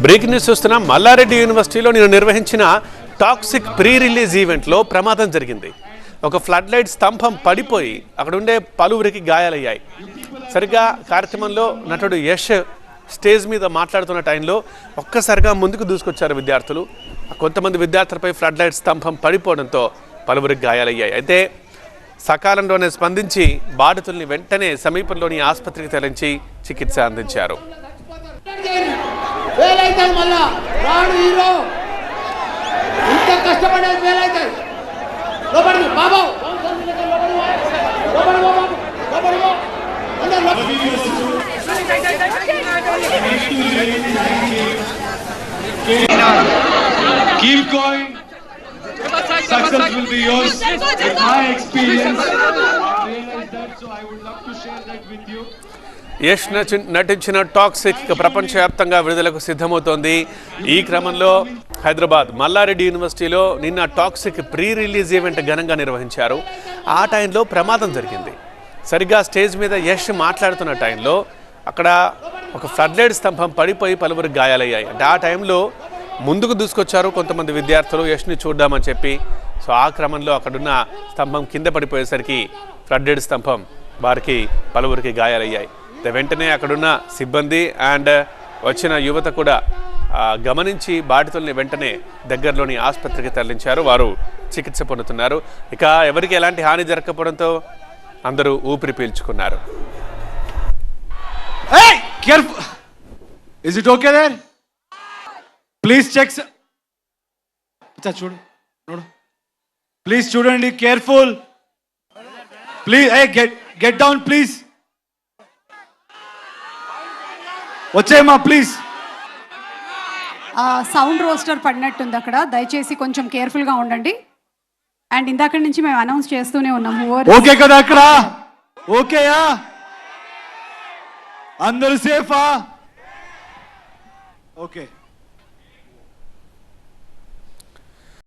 Breaking news చూస్తున్న మల్లారెడ్డి యూనివర్సిటీలో నేను నిర్వహించిన టాక్సిక్ ప్రీ రిలీజ్ ఈవెంట్లో ప్రమాదం జరిగింది. ఒక ఫ్లడ్ లైట్ స్తంభం పడిపోయి అక్కడ ఉండే పలువురికి గాయాలయ్యాయి. సరిగ్గా కార్యక్రమంలో నటుడు యష్ స్టేజ్ మీద మాట్లాడుతున్న టైంలో ఒక్కసారిగా ముందుకు దూసుకొచ్చారు విద్యార్థులు. కొంతమంది విద్యార్థులపై ఫ్లడ్ లైట్ స్తంభం పడిపోవడంతో పలువురికి గాయాలయ్యాయి. అయితే సకాలంలోనే స్పందించి బాధితుల్ని వెంటనే సమీపంలోని ఆసుపత్రికి తరలించి చికిత్స అందించారు. Keep going. Success will be yours. With my experience, I realize that, so I would love to share that with you. Yash నటించిన టాక్సిక్ ప్రపంచవ్యాప్తంగా విడుదలకు సిద్ధమవుతోంది. ఈ క్రమంలో హైదరాబాద్ మల్లారెడ్డి యూనివర్సిటీలో నిన్న టాక్సిక్ ప్రీ రిలీజ్ ఈవెంట్ ఘనంగా నిర్వహించారు. ఆ టైంలో ప్రమాదం జరిగింది. సరిగ్గా స్టేజ్ మీద యష్ మాట్లాడుతున్న టైంలో అక్కడ ఒక ఫ్లడ్ లైట్ స్తంభం పడిపోయి పలువురికి గాయాలయ్యాయి. అంటే ఆ టైంలో ముందుకు దూసుకొచ్చారు కొంతమంది విద్యార్థులు యష్ని చూద్దామని చెప్పి. సో ఆ క్రమంలో అక్కడున్న స్తంభం కింద పడిపోయేసరికి ఫ్లడ్ లైట్ స్తంభం వారికి పలువురికి గాయాలయ్యాయి. వెంటనే అక్కడున్న సిబ్బంది అండ్ వచ్చిన యువత కూడా గమనించి బాధితుల్ని వెంటనే దగ్గరలోని ఆసుపత్రికి తరలించారు. వారు చికిత్స పొందుతున్నారు. ఇక ఎవరికి ఎలాంటి హాని జరగకపోవడంతో అందరూ ఊపిరి పీల్చుకున్నారు. ప్లీజ్ చూడండి, careful please. Get down please. వచ్చేయమ్మా ప్లీజ్. సౌండ్ రోస్టర్ పడినట్టుంది అక్కడ, దయచేసి కొంచెం కేర్ఫుల్గా ఉండండి. అండ్ ఇందాక నుంచి మేము అనౌన్స్ చేస్తూనే ఉన్నాము. ఓకే కదా అక్కడ? ఓకేయా? అందరూ సేఫా? ఓకే.